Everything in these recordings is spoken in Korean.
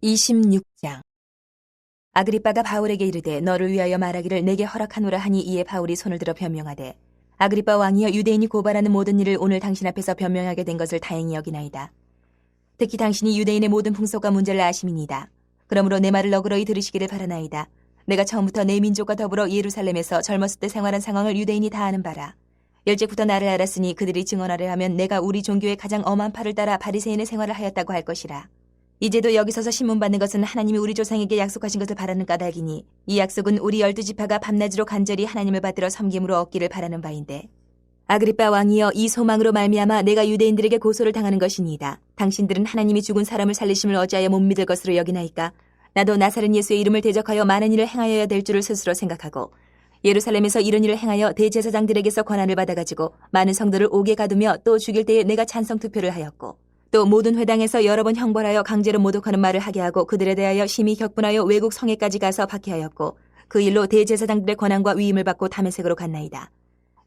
26장. 아그리빠가 바울에게 이르되 너를 위하여 말하기를 내게 허락하노라 하니 이에 바울이 손을 들어 변명하되 아그리빠 왕이여 유대인이 고발하는 모든 일을 오늘 당신 앞에서 변명하게 된 것을 다행히 여기나이다. 특히 당신이 유대인의 모든 풍속과 문제를 아심이니이다. 그러므로 내 말을 너그러이 들으시기를 바라나이다. 내가 처음부터 내 민족과 더불어 예루살렘에서 젊었을 때 생활한 상황을 유대인이 다 아는 바라. 일찍부터 나를 알았으니 그들이 증언하려 하면 내가 우리 종교의 가장 엄한 팔을 따라 바리새인의 생활을 하였다고 할 것이라. 이제도 여기 서서 신문받는 것은 하나님이 우리 조상에게 약속하신 것을 바라는 까닭이니 이 약속은 우리 12지파가 밤낮으로 간절히 하나님을 받들어 섬김으로 얻기를 바라는 바인데 아그리빠 왕이여 이 소망으로 말미암아 내가 유대인들에게 고소를 당하는 것이니이다. 당신들은 하나님이 죽은 사람을 살리심을 어찌하여 못 믿을 것으로 여기나이까? 나도 나사렛 예수의 이름을 대적하여 많은 일을 행하여야 될 줄을 스스로 생각하고 예루살렘에서 이런 일을 행하여 대제사장들에게서 권한을 받아가지고 많은 성도를 옥에 가두며 또 죽일 때에 내가 찬성 투표를 하였고 또 모든 회당에서 여러 번 형벌하여 강제로 모독하는 말을 하게 하고 그들에 대하여 심히 격분하여 외국 성에까지 가서 박해하였고 그 일로 대제사장들의 권한과 위임을 받고 다메섹으로 갔나이다.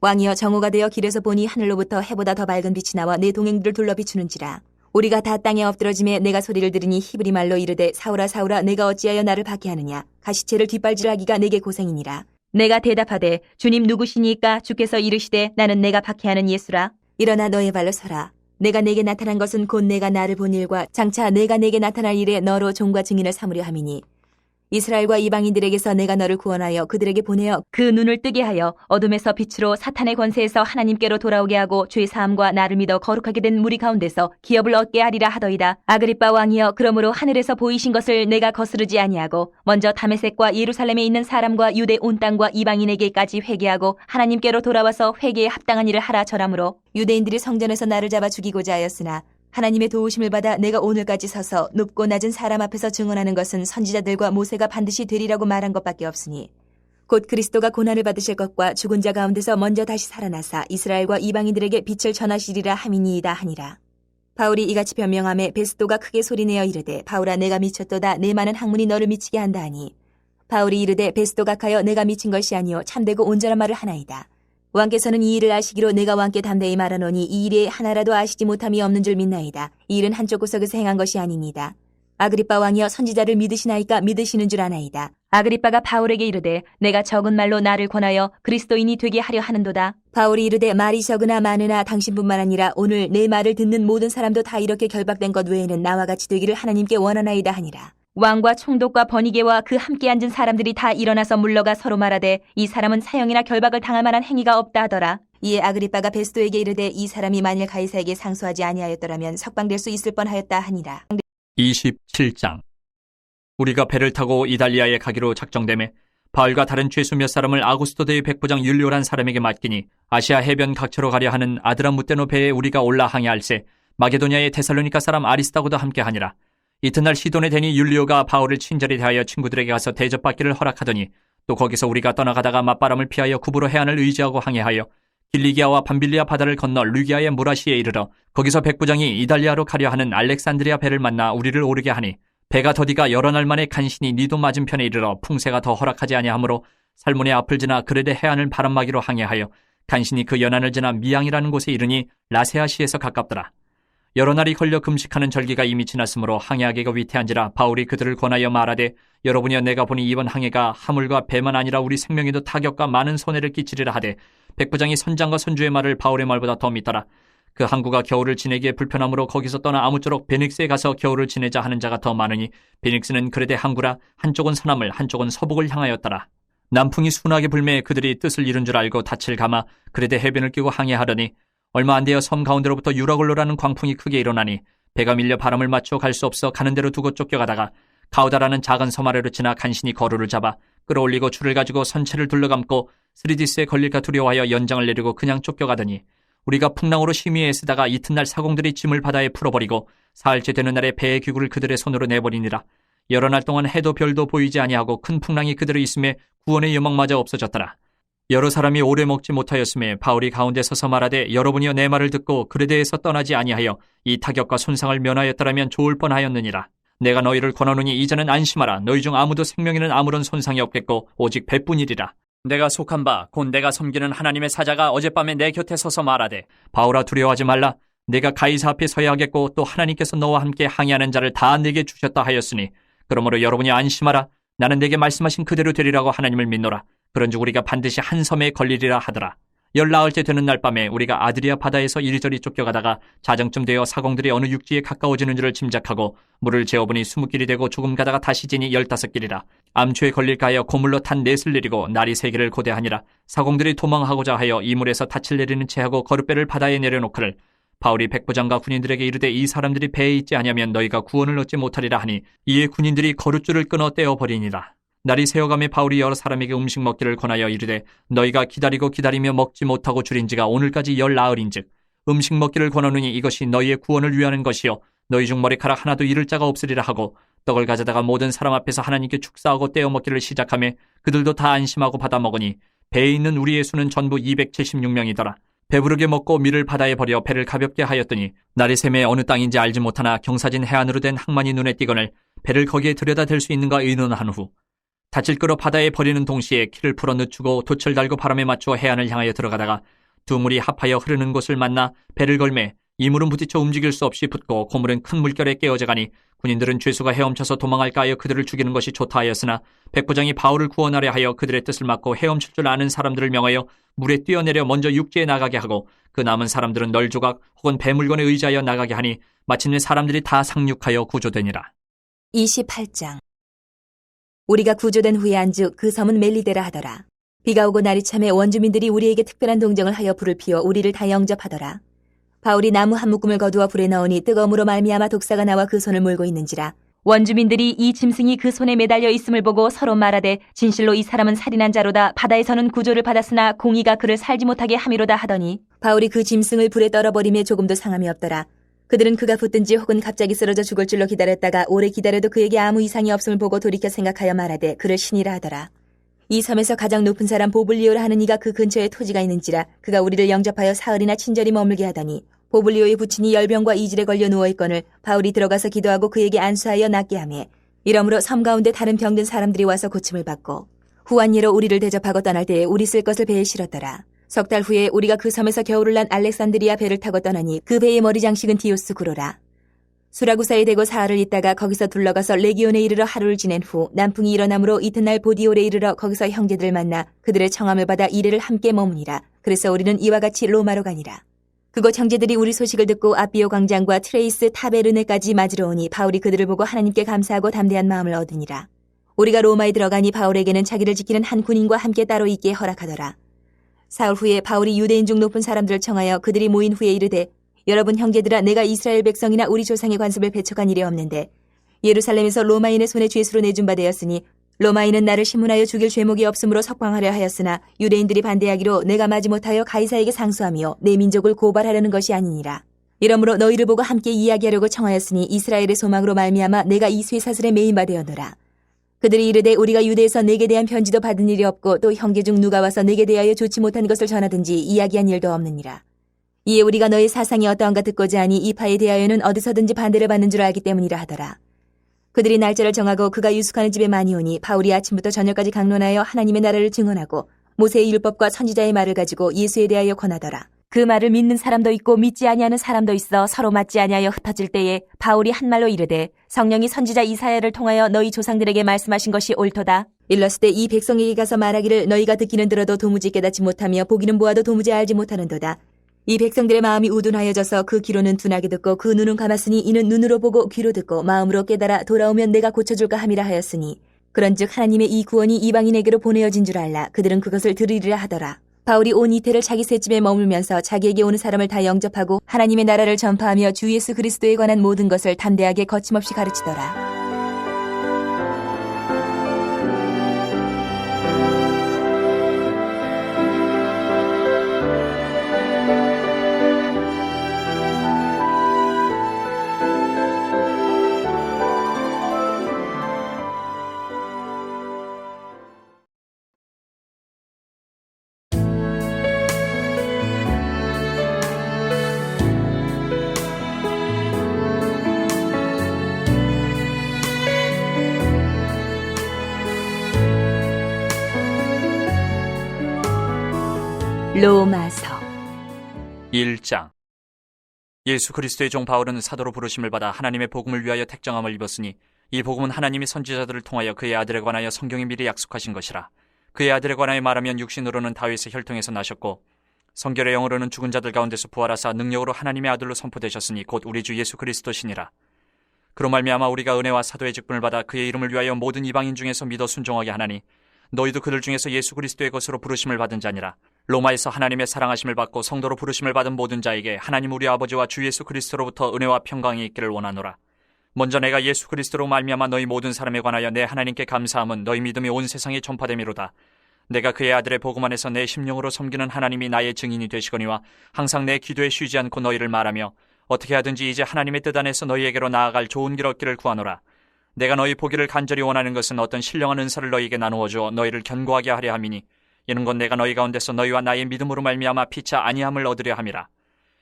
왕이여 정오가 되어 길에서 보니 하늘로부터 해보다 더 밝은 빛이 나와 내 동행들을 둘러 비추는지라. 우리가 다 땅에 엎드러짐에 내가 소리를 들으니 히브리 말로 이르되 사울아 사울아 내가 어찌하여 나를 박해하느냐. 가시체를 뒷발질하기가 내게 고생이니라. 내가 대답하되 주님 누구시니까? 주께서 이르시되 나는 내가 박해하는 예수라. 일어나 너의 발로 서라. 내가 내게 나타난 것은 곧 내가 나를 본 일과 장차 내가 내게 나타날 일에 너로 종과 증인을 삼으려 함이니 이스라엘과 이방인들에게서 내가 너를 구원하여 그들에게 보내어 그 눈을 뜨게 하여 어둠에서 빛으로 사탄의 권세에서 하나님께로 돌아오게 하고 죄 사함과 나를 믿어 거룩하게 된 무리 가운데서 기업을 얻게 하리라 하더이다. 아그리빠 왕이여 그러므로 하늘에서 보이신 것을 내가 거스르지 아니하고 먼저 다메섹과 예루살렘에 있는 사람과 유대 온 땅과 이방인에게까지 회개하고 하나님께로 돌아와서 회개에 합당한 일을 하라 절하므로 유대인들이 성전에서 나를 잡아 죽이고자 하였으나 하나님의 도우심을 받아 내가 오늘까지 서서 높고 낮은 사람 앞에서 증언하는 것은 선지자들과 모세가 반드시 되리라고 말한 것밖에 없으니 곧 그리스도가 고난을 받으실 것과 죽은 자 가운데서 먼저 다시 살아나사 이스라엘과 이방인들에게 빛을 전하시리라 함이니이다 하니라. 바울이 이같이 변명하매 베스도가 크게 소리내어 이르되 바울아 내가 미쳤도다. 내 많은 학문이 너를 미치게 한다 하니 바울이 이르되 베스도 각하여 내가 미친 것이 아니요 참되고 온전한 말을 하나이다. 왕께서는 이 일을 아시기로 내가 왕께 담대히 말하노니 이 일에 하나라도 아시지 못함이 없는 줄 믿나이다. 이 일은 한쪽 구석에서 행한 것이 아니니이다. 아그리빠 왕이여 선지자를 믿으시나이까? 믿으시는 줄 아나이다. 아그리빠가 바울에게 이르되 내가 적은 말로 나를 권하여 그리스도인이 되게 하려 하는도다. 바울이 이르되 말이 적으나 많으나 당신뿐만 아니라 오늘 내 말을 듣는 모든 사람도 다 이렇게 결박된 것 외에는 나와 같이 되기를 하나님께 원하나이다 하니라. 왕과 총독과 번이게와 그 함께 앉은 사람들이 다 일어나서 물러가 서로 말하되 이 사람은 사형이나 결박을 당할 만한 행위가 없다 하더라. 이에 아그리빠가 베스도에게 이르되 이 사람이 만일 가이사에게 상소하지 아니하였더라면 석방될 수 있을 뻔하였다 하니라. 27장. 우리가 배를 타고 이달리아에 가기로 작정되매 바울과 다른 죄수 몇 사람을 아구스토 대의 백부장 율리오란 사람에게 맡기니 아시아 해변 각처로 가려 하는 아드람무테노 배에 우리가 올라 항해할세 마게도냐의 데살로니가 사람 아리스다고도 함께하니라. 이튿날 시돈에 대니 율리오가 바울을 친절히 대하여 친구들에게 가서 대접받기를 허락하더니 또 거기서 우리가 떠나가다가 맞바람을 피하여 구부로 해안을 의지하고 항해하여 길리기아와 밤빌리아 바다를 건너 르기아의 무라시에 이르러 거기서 백부장이 이달리아로 가려 하는 알렉산드리아 배를 만나 우리를 오르게 하니 배가 더디가 여러 날 만에 간신히 니도 맞은편에 이르러 풍세가 더 허락하지 아니하므로 살몬의 앞을 지나 그레데 해안을 바람막이로 항해하여 간신히 그 연안을 지나 미양이라는 곳에 이르니 라세아시에서 가깝더라. 여러 날이 걸려 금식하는 절기가 이미 지났으므로 항해하기가 위태한지라 바울이 그들을 권하여 말하되 여러분이여 내가 보니 이번 항해가 하물과 배만 아니라 우리 생명에도 타격과 많은 손해를 끼치리라 하되 백부장이 선장과 선주의 말을 바울의 말보다 더 믿더라. 그 항구가 겨울을 지내기에 불편하므로 거기서 떠나 아무쪼록 베닉스에 가서 겨울을 지내자 하는 자가 더 많으니 베닉스는 그레데 항구라 한쪽은 서남을 한쪽은 서북을 향하였더라. 남풍이 순하게 불매 그들이 뜻을 이룬 줄 알고 닻을 감아 그레데 해변을 끼고 항해하더니 얼마 안 되어 섬 가운데로부터 유라굴로라는 광풍이 크게 일어나니 배가 밀려 바람을 맞춰 갈 수 없어 가는 대로 두고 쫓겨가다가 가우다라는 작은 섬 아래로 지나 간신히 거루를 잡아 끌어올리고 줄을 가지고 선체를 둘러감고 스리디스에 걸릴까 두려워하여 연장을 내리고 그냥 쫓겨가더니 우리가 풍랑으로 심히 애쓰다가 이튿날 사공들이 짐을 바다에 풀어버리고 사흘째 되는 날에 배의 귀구를 그들의 손으로 내버리니라. 여러 날 동안 해도 별도 보이지 아니하고 큰 풍랑이 그들의 있음에 구원의 여망마저 없어졌더라. 여러 사람이 오래 먹지 못하였음에 바울이 가운데 서서 말하되 여러분이여 내 말을 듣고 그레데에서 떠나지 아니하여 이 타격과 손상을 면하였더라면 좋을 뻔하였느니라. 내가 너희를 권하노니 이제는 안심하라. 너희 중 아무도 생명에는 아무런 손상이 없겠고 오직 배뿐이리라. 내가 속한 바 곧 내가 섬기는 하나님의 사자가 어젯밤에 내 곁에 서서 말하되 바울아 두려워하지 말라. 내가 가이사 앞에 서야 하겠고 또 하나님께서 너와 함께 항해하는 자를 다 내게 주셨다 하였으니 그러므로 여러분이 안심하라. 나는 내게 말씀하신 그대로 되리라고 하나님을 믿노라. 그런즉 우리가 반드시 한 섬에 걸리리라 하더라. 열 나흘째 되는 날 밤에 우리가 아드리아 바다에서 이리저리 쫓겨가다가 자정쯤 되어 사공들이 어느 육지에 가까워지는 줄을 짐작하고 물을 재어보니 20길이 되고 조금 가다가 다시 지니 15길이라. 암초에 걸릴까 하여 고물로 탄 넷을 내리고 날이 3개를 고대하니라. 사공들이 도망하고자 하여 이물에서 닻을 내리는 채하고 거룻배를 바다에 내려놓기를 바울이 백부장과 군인들에게 이르되 이 사람들이 배에 있지 아니하면 너희가 구원을 얻지 못하리라 하니 이에 군인들이 거룻줄을 끊어 떼어버리니라. 날이 새어가며 바울이 여러 사람에게 음식 먹기를 권하여 이르되 너희가 기다리고 기다리며 먹지 못하고 줄인 지가 오늘까지 10나흘인즉 음식 먹기를 권하노니 이것이 너희의 구원을 위하는 것이요 너희 중 머리카락 하나도 잃을 자가 없으리라 하고 떡을 가져다가 모든 사람 앞에서 하나님께 축사하고 떼어 먹기를 시작하며 그들도 다 안심하고 받아 먹으니 배에 있는 우리의 수는 전부 276명이더라. 배부르게 먹고 밀을 바다에 버려 배를 가볍게 하였더니 날이 새매 어느 땅인지 알지 못하나 경사진 해안으로 된 항만이 눈에 띄거늘 배를 거기에 들여다 댈 수 있는가 의논한 후 닻을 끌어 바다에 버리는 동시에 키를 풀어 늦추고 돛을 달고 바람에 맞춰 해안을 향하여 들어가다가 두 물이 합하여 흐르는 곳을 만나 배를 걸매 이 물은 부딪혀 움직일 수 없이 붙고 고물은 큰 물결에 깨어져 가니 군인들은 죄수가 헤엄쳐서 도망할까 하여 그들을 죽이는 것이 좋다 하였으나 백부장이 바울을 구원하려 하여 그들의 뜻을 막고 헤엄칠 줄 아는 사람들을 명하여 물에 뛰어내려 먼저 육지에 나가게 하고 그 남은 사람들은 널조각 혹은 배물건에 의지하여 나가게 하니 마침내 사람들이 다 상륙하여 구조되니라. 28장. 우리가 구조된 후에 안즉 그 섬은 멜리데라 하더라. 비가 오고 날이 참에 원주민들이 우리에게 특별한 동정을 하여 불을 피워 우리를 다 영접하더라. 바울이 나무 한 묶음을 거두어 불에 넣으니 뜨거움으로 말미암아 독사가 나와 그 손을 물고 있는지라. 원주민들이 이 짐승이 그 손에 매달려 있음을 보고 서로 말하되 진실로 이 사람은 살인한 자로다. 바다에서는 구조를 받았으나 공의가 그를 살지 못하게 함이로다 하더니 바울이 그 짐승을 불에 떨어버리며 조금도 상함이 없더라. 그들은 그가 붙든지 혹은 갑자기 쓰러져 죽을 줄로 기다렸다가 오래 기다려도 그에게 아무 이상이 없음을 보고 돌이켜 생각하여 말하되 그를 신이라 하더라. 이 섬에서 가장 높은 사람 보블리오라 하는 이가 그 근처에 토지가 있는지라 그가 우리를 영접하여 사흘이나 친절히 머물게 하더니 보블리오의 부친이 열병과 이질에 걸려 누워있거늘 바울이 들어가서 기도하고 그에게 안수하여 낫게 하며 이러므로 섬 가운데 다른 병든 사람들이 와서 고침을 받고 후한예로 우리를 대접하고 떠날 때에 우리 쓸 것을 배에 실었더라. 석 달 후에 우리가 그 섬에서 겨울을 난 알렉산드리아 배를 타고 떠나니 그 배의 머리 장식은 디오스 구로라. 수라구사에 대고 사흘을 있다가 거기서 둘러가서 레기온에 이르러 하루를 지낸 후 남풍이 일어나므로 이튿날 보디올에 이르러 거기서 형제들을 만나 그들의 청함을 받아 이래를 함께 머무니라. 그래서 우리는 이와 같이 로마로 가니라. 그곳 형제들이 우리 소식을 듣고 아비오 광장과 트레이스 타베르네까지 맞으러 오니 바울이 그들을 보고 하나님께 감사하고 담대한 마음을 얻으니라. 우리가 로마에 들어가니 바울에게는 자기를 지키는 한 군인과 함께 따로 있게 허락하더라. 사흘 후에 바울이 유대인 중 높은 사람들을 청하여 그들이 모인 후에 이르되 여러분 형제들아 내가 이스라엘 백성이나 우리 조상의 관습을 배척한 일이 없는데 예루살렘에서 로마인의 손에 죄수로 내준 바 되었으니 로마인은 나를 신문하여 죽일 죄목이 없으므로 석방하려 하였으나 유대인들이 반대하기로 내가 마지못하여 가이사에게 상수하며 내 민족을 고발하려는 것이 아니니라. 이러므로 너희를 보고 함께 이야기하려고 청하였으니 이스라엘의 소망으로 말미암아 내가 이 쇠사슬에 매인 바 되었노라. 그들이 이르되 우리가 유대에서 내게 대한 편지도 받은 일이 없고 또 형제 중 누가 와서 내게 대하여 좋지 못한 것을 전하든지 이야기한 일도 없느니라. 이에 우리가 너의 사상이 어떠한가 듣고자 하니 이 파에 대하여는 어디서든지 반대를 받는 줄 알기 때문이라 하더라. 그들이 날짜를 정하고 그가 유숙하는 집에 많이 오니 바울이 아침부터 저녁까지 강론하여 하나님의 나라를 증언하고 모세의 율법과 선지자의 말을 가지고 예수에 대하여 권하더라. 그 말을 믿는 사람도 있고 믿지 아니하는 사람도 있어 서로 맞지 아니하여 흩어질 때에 바울이 한 말로 이르되 성령이 선지자 이사야를 통하여 너희 조상들에게 말씀하신 것이 옳도다. 일렀을 때 이 백성에게 가서 말하기를 너희가 듣기는 들어도 도무지 깨닫지 못하며 보기는 보아도 도무지 알지 못하는도다. 이 백성들의 마음이 우둔하여져서 그 귀로는 둔하게 듣고 그 눈은 감았으니 이는 눈으로 보고 귀로 듣고 마음으로 깨달아 돌아오면 내가 고쳐줄까 함이라 하였으니 그런즉 하나님의 이 구원이 이방인에게로 보내어진 줄 알라. 그들은 그것을 들으리라 하더라. 바울이 온 이태를 자기 셋집에 머물면서 자기에게 오는 사람을 다 영접하고 하나님의 나라를 전파하며 주 예수 그리스도에 관한 모든 것을 담대하게 거침없이 가르치더라. 로마서 1장. 예수 그리스도의 종 바울은 사도로 부르심을 받아 하나님의 복음을 위하여 택정함을 입었으니 이 복음은 하나님이 선지자들을 통하여 그의 아들에 관하여 성경이 미리 약속하신 것이라. 그의 아들에 관하여 말하면 육신으로는 다윗의 혈통에서 나셨고 성결의 영으로는 죽은 자들 가운데서 부활하사 능력으로 하나님의 아들로 선포되셨으니 곧 우리 주 예수 그리스도시니라. 그로 말미암아 우리가 은혜와 사도의 직분을 받아 그의 이름을 위하여 모든 이방인 중에서 믿어 순종하게 하나니 너희도 그들 중에서 예수 그리스도의 것으로 부르심을 받은 자니라. 로마에서 하나님의 사랑하심을 받고 성도로 부르심을 받은 모든 자에게 하나님 우리 아버지와 주 예수 그리스도로부터 은혜와 평강이 있기를 원하노라. 먼저 내가 예수 그리스도로 말미암아 너희 모든 사람에 관하여 내 하나님께 감사함은 너희 믿음이 온 세상에 전파됨이로다. 내가 그의 아들의 복음 안에서 내 심령으로 섬기는 하나님이 나의 증인이 되시거니와 항상 내 기도에 쉬지 않고 너희를 말하며 어떻게 하든지 이제 하나님의 뜻 안에서 너희에게로 나아갈 좋은 길 얻기를 구하노라. 내가 너희 보기를 간절히 원하는 것은 어떤 신령한 은사를 너희에게 나누어 주어 너희를 견고하게 하려 함이니 이는 곧 내가 너희 가운데서 너희와 나의 믿음으로 말미암아 피차 아니함을 얻으려 함이라.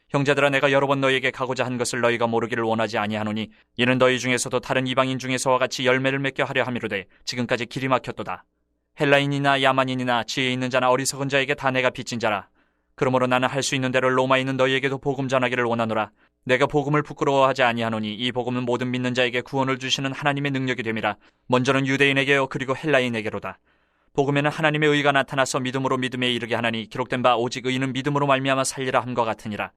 형제들아, 내가 여러 번 너희에게 가고자 한 것을 너희가 모르기를 원하지 아니하노니 이는 너희 중에서도 다른 이방인 중에서와 같이 열매를 맺게 하려 함이로되 지금까지 길이 막혔도다. 헬라인이나 야만인이나 지혜 있는 자나 어리석은 자에게 다 내가 빚진 자라. 그러므로 나는 할 수 있는 대로 로마에 있는 너희에게도 복음 전하기를 원하노라. 내가 복음을 부끄러워하지 아니하노니 이 복음은 모든 믿는 자에게 구원을 주시는 하나님의 능력이 됨이라. 먼저는 유대인에게요 그리고 헬라인에게로다. 복음에는 하나님의 의가 나타나서 믿음으로 믿음에 이르게 하나니 기록된 바 오직 의인은 믿음으로 말미암아 살리라 함과 같으니라.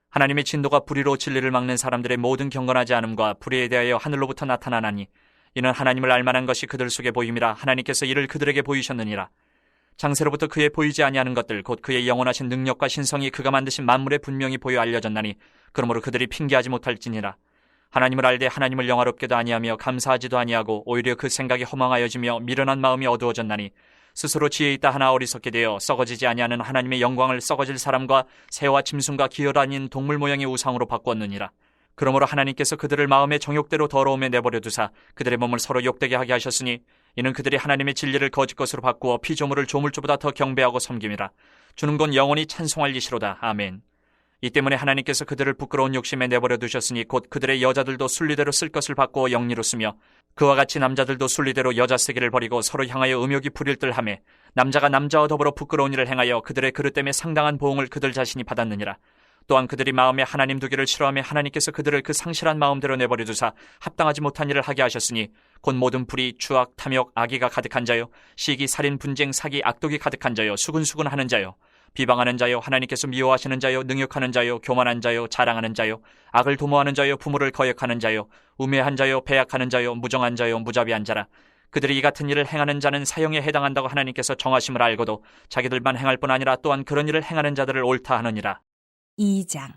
하나님의 진노가 불의로 진리를 막는 사람들의 모든 경건하지 않음과 불의에 대하여 하늘로부터 나타나나니 이는 하나님을 알만한 것이 그들 속에 보임이라. 하나님께서 이를 그들에게 보이셨느니라. 장세로부터 그의 보이지 아니하는 것들 곧 그의 영원하신 능력과 신성이 그가 만드신 만물에 분명히 보여 알려졌나니 그러므로 그들이 핑계하지 못할지니라. 하나님을 알되 하나님을 영화롭게도 아니하며 감사하지도 아니하고 오히려 그 생각이 허망하여지며 미련한 마음이 어두워졌나니 스스로 지혜 있다 하나 어리석게 되어 썩어지지 아니하는 하나님의 영광을 썩어질 사람과 새와 짐승과 기혈 아닌 동물 모양의 우상으로 바꾸었느니라. 그러므로 하나님께서 그들을 마음의 정욕대로 더러움에 내버려 두사 그들의 몸을 서로 욕되게 하게 하셨으니 이는 그들이 하나님의 진리를 거짓 것으로 바꾸어 피조물을 조물주보다 더 경배하고 섬김이라. 주는 건 영원히 찬송할 이시로다. 아멘. 이 때문에 하나님께서 그들을 부끄러운 욕심에 내버려 두셨으니 곧 그들의 여자들도 순리대로 쓸 것을 바꾸어 영리로 쓰며 그와 같이 남자들도 순리대로 여자 세기를 버리고 서로 향하여 음욕이 불일들하며 남자가 남자와 더불어 부끄러운 일을 행하여 그들의 그릇 때문에 상당한 보응을 그들 자신이 받았느니라. 또한 그들이 마음에 하나님 두기를 싫어하며 하나님께서 그들을 그 상실한 마음대로 내버려 두사 합당하지 못한 일을 하게 하셨으니 곧 모든 불의, 추악, 탐욕, 악의가 가득한 자요 시기, 살인, 분쟁, 사기, 악독이 가득한 자요 수근수근하는 자요 비방하는 자요 하나님께서 미워하시는 자요 능욕하는 자요 교만한 자요 자랑하는 자요 악을 도모하는 자요 부모를 거역하는 자요 우매한 자요 배약하는 자요 무정한 자요 무자비한 자라. 그들이 이 같은 일을 행하는 자는 사형에 해당한다고 하나님께서 정하심을 알고도 자기들만 행할 뿐 아니라 또한 그런 일을 행하는 자들을 옳다 하느니라. 2장.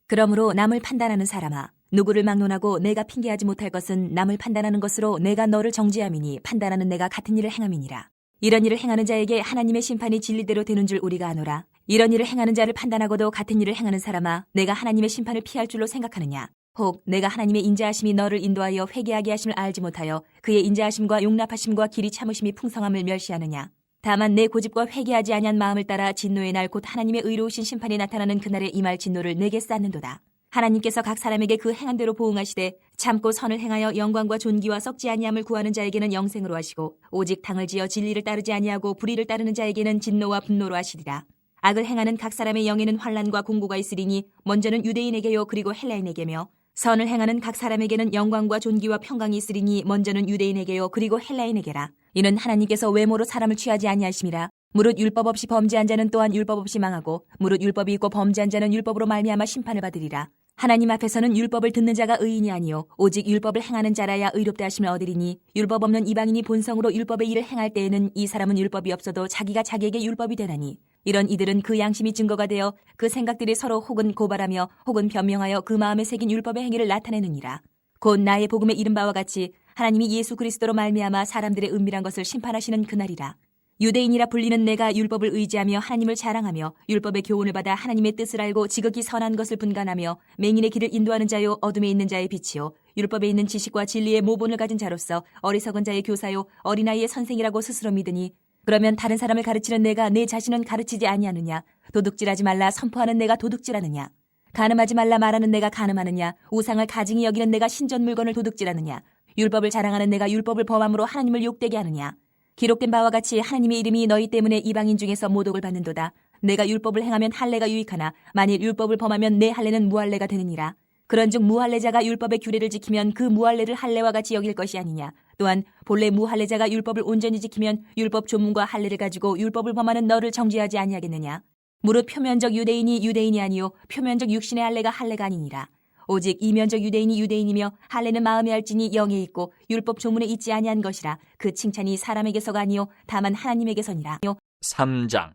그러므로 남을 판단하는 사람아, 누구를 막론하고 내가 핑계하지 못할 것은 남을 판단하는 것으로 내가 너를 정죄함이니 판단하는 내가 같은 일을 행함이니라. 이런 일을 행하는 자에게 하나님의 심판이 진리대로 되는 줄 우리가 아노라. 이런 일을 행하는 자를 판단하고도 같은 일을 행하는 사람아, 내가 하나님의 심판을 피할 줄로 생각하느냐? 혹 내가 하나님의 인자하심이 너를 인도하여 회개하게 하심을 알지 못하여 그의 인자하심과 용납하심과 길이 참으심이 풍성함을 멸시하느냐? 다만 내 고집과 회개하지 아니한 마음을 따라 진노의 날 곧 하나님의 의로우신 심판이 나타나는 그날에 임할 진노를 내게 쌓는도다. 하나님께서 각 사람에게 그 행한 대로 보응하시되 참고 선을 행하여 영광과 존귀와 썩지 아니함을 구하는 자에게는 영생으로 하시고 오직 당을 지어 진리를 따르지 아니하고 불의를 따르는 자에게는 진노와 분노로 하시리라. 악을 행하는 각 사람의 영에는 환난과 공고가 있으리니 먼저는 유대인에게요 그리고 헬라인에게며 선을 행하는 각 사람에게는 영광과 존귀와 평강이 있으리니 먼저는 유대인에게요 그리고 헬라인에게라. 이는 하나님께서 외모로 사람을 취하지 아니하심이라. 무릇 율법 없이 범죄한 자는 또한 율법 없이 망하고 무릇 율법이 있고 범죄한 자는 율법으로 말미암아 심판을 받으리라. 하나님 앞에서는 율법을 듣는 자가 의인이 아니요 오직 율법을 행하는 자라야 의롭다 하심을 얻으리니 율법 없는 이방인이 본성으로 율법의 일을 행할 때에는 이 사람은 율법이 없어도 자기가 자기에게 율법이 되나니 이런 이들은 그 양심이 증거가 되어 그 생각들이 서로 혹은 고발하며 혹은 변명하여 그 마음에 새긴 율법의 행위를 나타내느니라. 곧 나의 복음에 이른 바와 같이 하나님이 예수 그리스도로 말미암아 사람들의 은밀한 것을 심판하시는 그날이라. 유대인이라 불리는 내가 율법을 의지하며 하나님을 자랑하며 율법의 교훈을 받아 하나님의 뜻을 알고 지극히 선한 것을 분간하며 맹인의 길을 인도하는 자요 어둠에 있는 자의 빛이요 율법에 있는 지식과 진리의 모본을 가진 자로서 어리석은 자의 교사요 어린아이의 선생이라고 스스로 믿으니 그러면 다른 사람을 가르치는 내가 내 자신은 가르치지 아니하느냐? 도둑질하지 말라 선포하는 내가 도둑질하느냐? 간음하지 말라 말하는 내가 간음하느냐? 우상을 가증히 여기는 내가 신전 물건을 도둑질하느냐? 율법을 자랑하는 내가 율법을 범함으로 하나님을 욕되게 하느냐? 기록된 바와 같이 하나님의 이름이 너희 때문에 이방인 중에서 모독을 받는도다. 내가 율법을 행하면 할례가 유익하나 만일 율법을 범하면 내 할례는 무할례가 되느니라. 그런즉 무할례자가 율법의 규례를 지키면 그 무할례를 할례와 같이 여길 것이 아니냐. 또한 본래 무할례자가 율법을 온전히 지키면 율법 조문과 할례를 가지고 율법을 범하는 너를 정죄하지 아니하겠느냐. 무릇 표면적 유대인이 유대인이 아니요 표면적 육신의 할례가 할례가 아니니라. 오직 이면적 유대인이 유대인이며 할례는 마음에 할지니 영에 있고 율법 조문에 있지 아니한 것이라. 그 칭찬이 사람에게서가 아니요 다만 하나님에게서니라. 3장.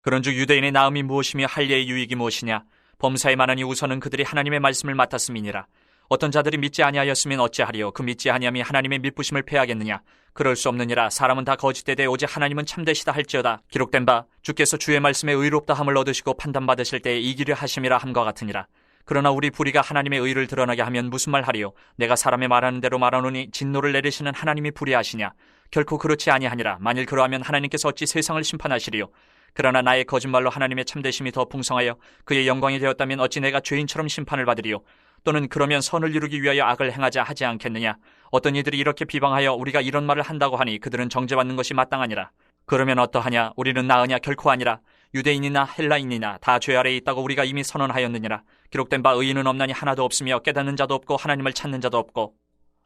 그런즉 유대인의 나음이 무엇이며 할례의 유익이 무엇이냐? 범사에 많으니 우선은 그들이 하나님의 말씀을 맡았음이니라. 어떤 자들이 믿지 아니하였으면 어찌하리요? 그 믿지 아니함이 하나님의 믿부심을 패하겠느냐? 그럴 수 없느니라. 사람은 다 거짓되되 오직 하나님은 참되시다 할지어다. 기록된 바 주께서 주의 말씀에 의롭다 함을 얻으시고 판단받으실 때에 이기려 하심이라 함과 같으니라. 그러나 우리 불의가 하나님의 의를 드러나게 하면 무슨 말 하리요? 내가 사람의 말하는 대로 말하노니 진노를 내리시는 하나님이 불의하시냐? 결코 그렇지 아니하니라. 만일 그러하면 하나님께서 어찌 세상을 심판하시리요? 그러나 나의 거짓말로 하나님의 참되심이 더 풍성하여 그의 영광이 되었다면 어찌 내가 죄인처럼 심판을 받으리요? 또는 그러면 선을 이루기 위하여 악을 행하자 하지 않겠느냐? 어떤 이들이 이렇게 비방하여 우리가 이런 말을 한다고 하니 그들은 정죄받는 것이 마땅하니라. 그러면 어떠하냐? 우리는 나으냐? 결코 아니라. 유대인이나 헬라인이나 다 죄 아래에 있다고 우리가 이미 선언하였느니라. 기록된 바 의인은 없나니 하나도 없으며 깨닫는 자도 없고 하나님을 찾는 자도 없고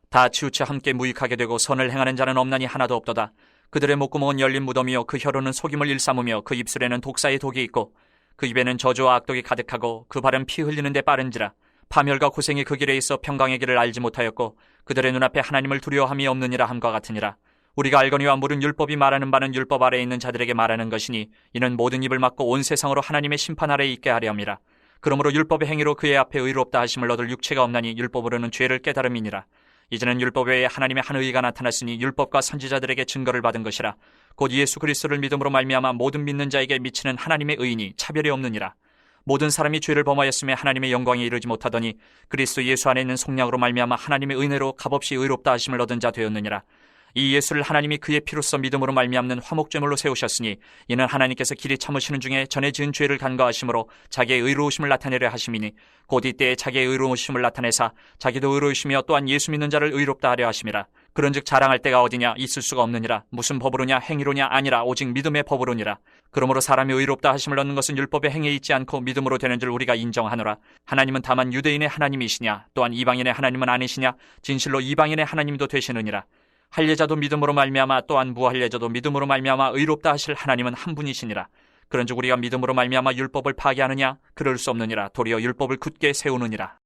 다 치우쳐 함께 무익하게 되고 선을 행하는 자는 없나니 하나도 없도다. 그들의 목구멍은 열린 무덤이요 그 혀로는 속임을 일삼으며 그 입술에는 독사의 독이 있고 그 입에는 저주와 악독이 가득하고 그 발은 피 흘리는 데 빠른지라. 파멸과 고생이 그 길에 있어 평강의 길을 알지 못하였고 그들의 눈앞에 하나님을 두려워함이 없느니라 함과 같으니라. 우리가 알거니와 물은 율법이 말하는 바는 율법 아래에 있는 자들에게 말하는 것이니 이는 모든 입을 막고 온 세상으로 하나님의 심판 아래에 있게 하려 함이라. 그러므로 율법의 행위로 그의 앞에 의롭다 하심을 얻을 육체가 없나니 율법으로는 죄를 깨달음이니라. 이제는 율법 외에 하나님의 한 의가 나타났으니 율법과 선지자들에게 증거를 받은 것이라. 곧 예수 그리스도를 믿음으로 말미암아 모든 믿는 자에게 미치는 하나님의 의인이 차별이 없느니라. 모든 사람이 죄를 범하였음에 하나님의 영광에 이르지 못하더니 그리스도 예수 안에 있는 속량으로 말미암아 하나님의 은혜로 값없이 의롭다 하심을 얻은 자 되었느니라. 이 예수를 하나님이 그의 피로써 믿음으로 말미암는 화목제물로 세우셨으니 이는 하나님께서 길이 참으시는 중에 전에 지은 죄를 간과하심으로 자기의 의로우심을 나타내려 하심이니 곧 이때에 자기의 의로우심을 나타내사 자기도 의로우시며 또한 예수 믿는 자를 의롭다 하려 하심이라. 그런즉 자랑할 때가 어디냐? 있을 수가 없느니라. 무슨 법으로냐? 행위로냐? 아니라 오직 믿음의 법으로니라. 그러므로 사람이 의롭다 하심을 얻는 것은 율법의 행위에 있지 않고 믿음으로 되는 줄 우리가 인정하노라. 하나님은 다만 유대인의 하나님이시냐? 또한 이방인의 하나님은 아니시냐? 진실로 이방인의 하나님도 되시느니라. 할례자도 믿음으로 말미암아 또한 무할례자도 믿음으로 말미암아 의롭다 하실 하나님은 한 분이시니라. 그런즉 우리가 믿음으로 말미암아 율법을 파괴하느냐? 그럴 수 없느니라. 도리어 율법을 굳게 세우느니라.